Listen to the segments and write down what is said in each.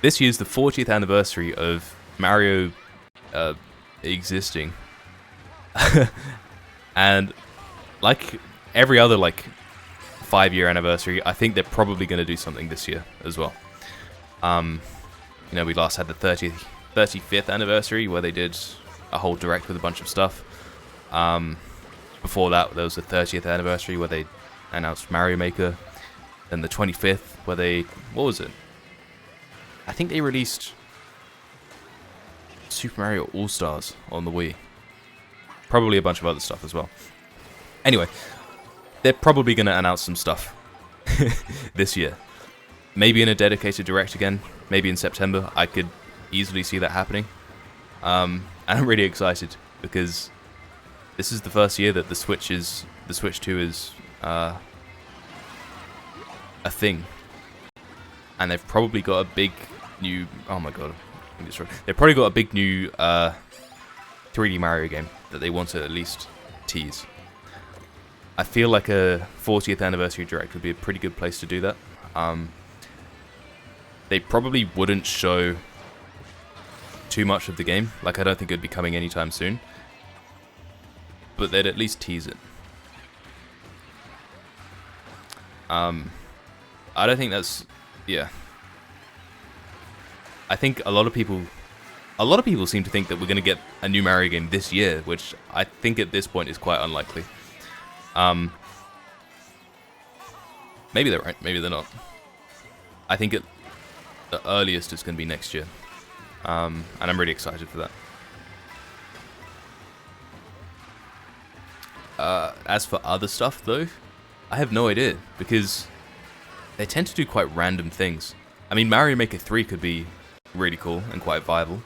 This year's the 40th anniversary of Mario existing, and like every other 5-year anniversary, I think they're probably going to do something this year as well. We last had the 35th anniversary where they did a whole direct with a bunch of stuff. Before that, there was the 30th anniversary where they announced Mario Maker. Then the 25th where they... What was it? I think they released Super Mario All-Stars on the Wii. Probably a bunch of other stuff as well. Anyway, they're probably going to announce some stuff this year. Maybe in a dedicated direct again. Maybe in September. I could easily see that happening. And I'm really excited because this is the first year that the Switch 2 is a thing. And they've probably got a big new... Oh my god. They've probably got a big new 3D Mario game that they want to at least tease. I feel like a 40th anniversary direct would be a pretty good place to do that. They probably wouldn't show too much of the game. I don't think it'd be coming anytime soon. But they'd at least tease it. I don't think that's... Yeah. I think a lot of people seem to think that we're going to get a new Mario game this year, which I think at this point is quite unlikely. Maybe they're right, maybe they're not. I think at the earliest it's going to be next year. And I'm really excited for that. As for other stuff, though, I have no idea, because they tend to do quite random things. I mean, Mario Maker 3 could be really cool and quite viable.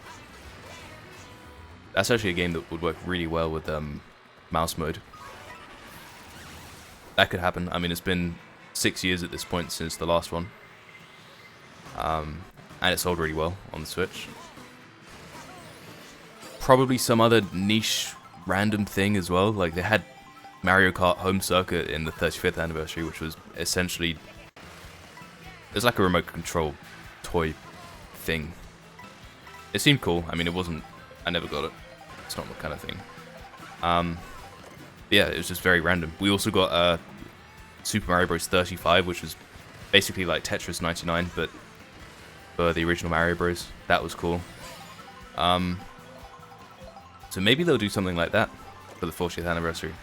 That's actually a game that would work really well with mouse mode. That could happen. I mean, it's been 6 years at this point since the last one. And it sold really well on the Switch. Probably some other niche random thing as well. They had Mario Kart Home Circuit in the 35th anniversary, which was essentially... It was like a remote control toy thing. It seemed cool. I mean, it wasn't... I never got it. It's not my kind of thing. Yeah, it was just very random. We also got Super Mario Bros. 35, which was basically like Tetris 99, but for the original Mario Bros. That was cool. So maybe they'll do something like that for the 40th anniversary.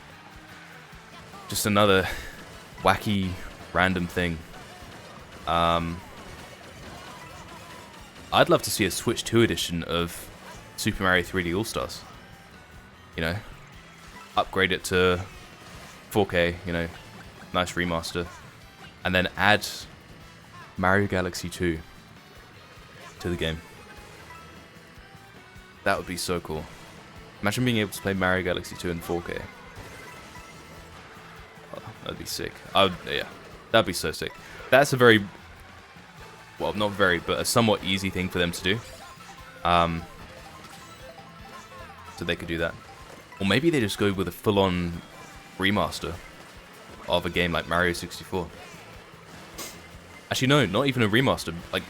Just another wacky, random thing. I'd love to see a Switch 2 edition of Super Mario 3D All-Stars. Upgrade it to 4K, nice remaster. And then add Mario Galaxy 2 to the game. That would be so cool. Imagine being able to play Mario Galaxy 2 in 4K. Oh, that'd be sick. Yeah, that'd be so sick. That's a very... Well, not very, but a somewhat easy thing for them to do. So they could do that. Or maybe they just go with a full-on remaster of a game like Mario 64. Actually, no, not even a remaster, like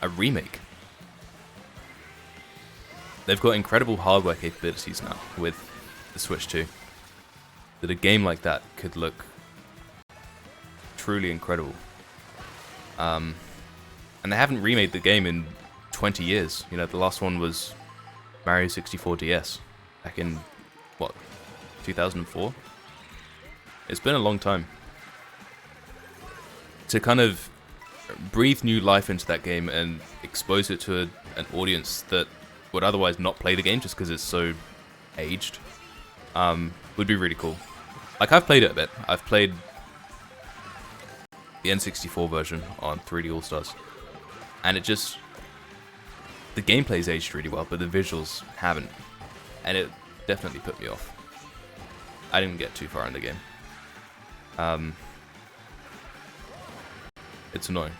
a remake. They've got incredible hardware capabilities now with the Switch 2. That a game like that could look truly incredible. And they haven't remade the game in 20 years. The last one was Mario 64 DS back in, 2004? It's been a long time. To kind of breathe new life into that game and expose it to an audience that would otherwise not play the game just because it's so aged, would be really cool. I've played it a bit. I've played the N64 version on 3D All-Stars, and it just... The gameplay's aged really well, but the visuals haven't, and it definitely put me off. I didn't get too far in the game. It's annoying.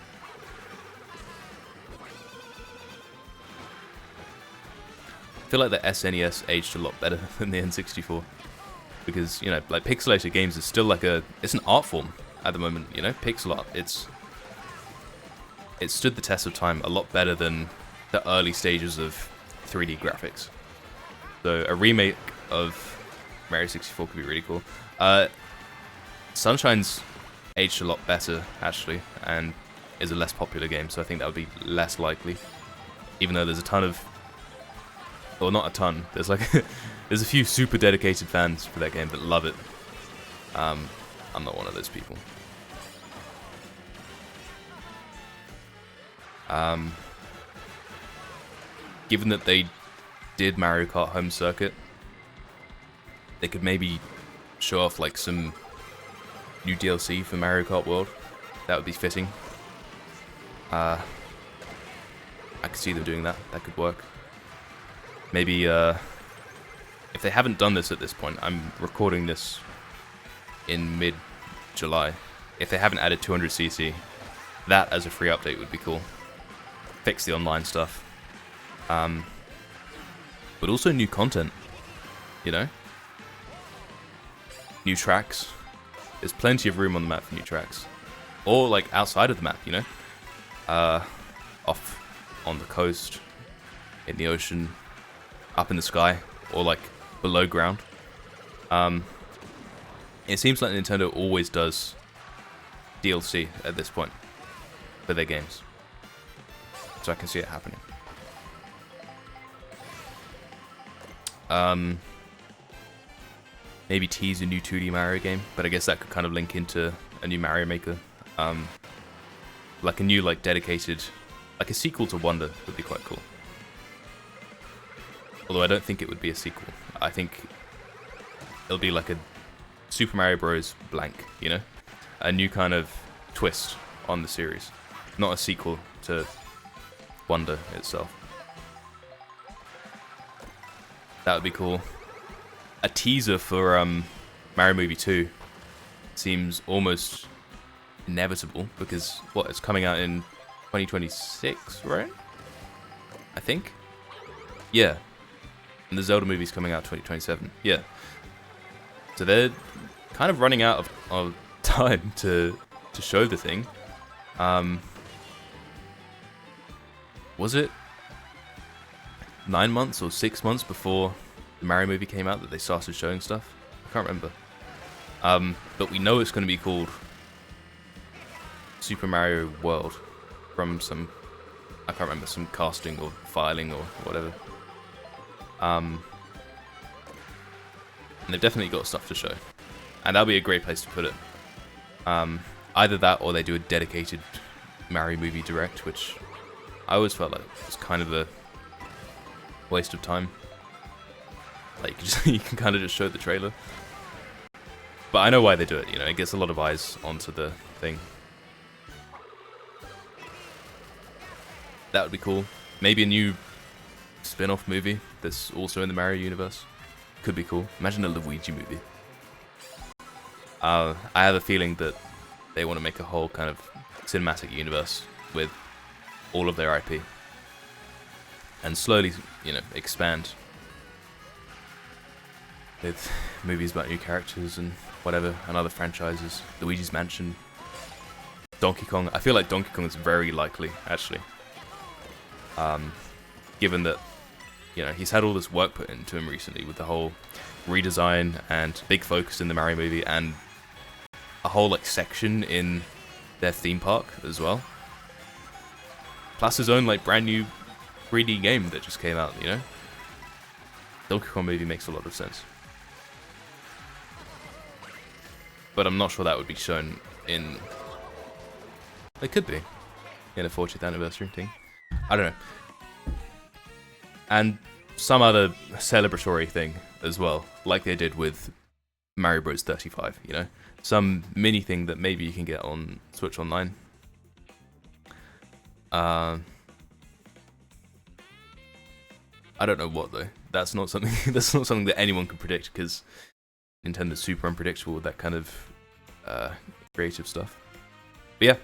I feel like the SNES aged a lot better than the N64. Because, pixelated games is still it's an art form at the moment, pixel art. It's it stood the test of time a lot better than the early stages of 3D graphics. So a remake of Mario 64 could be really cool. Sunshine's aged a lot better, actually, and is a less popular game, so I think that would be less likely. Even though there's a ton of... Well, not a ton. There's like... there's a few super dedicated fans for that game that love it. I'm not one of those people. Given that they did Mario Kart Home Circuit, they could maybe show off like some new DLC for Mario Kart World. That would be fitting. I could see them doing that. That could work. Maybe, if they haven't done this at this point, I'm recording this in mid-July. If they haven't added 200cc, that as a free update would be cool. Fix the online stuff. But also new content, you know? New tracks. There's plenty of room on the map for new tracks. Or, like, outside of the map, you know? Off on the coast, in the ocean, up in the sky, or, like, below ground. It seems like Nintendo always does DLC at this point for their games. So I can see it happening. Maybe tease a new 2D Mario game, but I guess that could kind of link into a new Mario Maker. Like a new, like, dedicated, like a sequel to Wonder would be quite cool. Although I don't think it would be a sequel. I think it'll be like a Super Mario Bros. Blank, you know? A new kind of twist on the series. Not a sequel to Wonder itself. That would be cool. A teaser for Mario Movie 2 seems almost inevitable because, what, it's coming out in 2026, right? I think? Yeah. And the Zelda movie's coming out 2027. Yeah. So they're kind of running out of time to show the thing. Was it 9 months or 6 months before the Mario movie came out that they started showing stuff? I can't remember. But we know it's going to be called Super Mario World from some, I can't remember, some casting or filing or whatever. And they've definitely got stuff to show. And that'll be a great place to put it. Either that or they do a dedicated Mario movie direct, which I always felt like was kind of a waste of time. Like, you can kind of just show the trailer. But I know why they do it, you know, it gets a lot of eyes onto the thing. That would be cool. Maybe a new spin-off movie that's also in the Mario universe. Could be cool. Imagine a Luigi movie. I have a feeling that they want to make a whole kind of cinematic universe with all of their IP. And slowly, you know, expand with movies about new characters and whatever, and other franchises. Luigi's Mansion, Donkey Kong. I feel like Donkey Kong is very likely, actually. Given that, you know, he's had all this work put into him recently with the whole redesign and big focus in the Mario movie and a whole, like, section in their theme park as well. Plus his own, like, brand new 3D game that just came out, you know? Donkey Kong movie makes a lot of sense. But I'm not sure that would be shown in... It could be. In a 40th anniversary thing. I don't know. And some other celebratory thing as well, like they did with Mario Bros. 35, you know? Some mini thing that maybe you can get on Switch Online. I don't know what though. That's not something. That's not something that anyone can predict because Nintendo's super unpredictable with that kind of creative stuff. But yeah,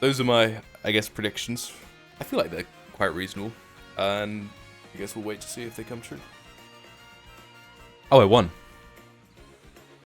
those are my, I guess, predictions. I feel like they're quite reasonable, and I guess we'll wait to see if they come true. Oh, I won.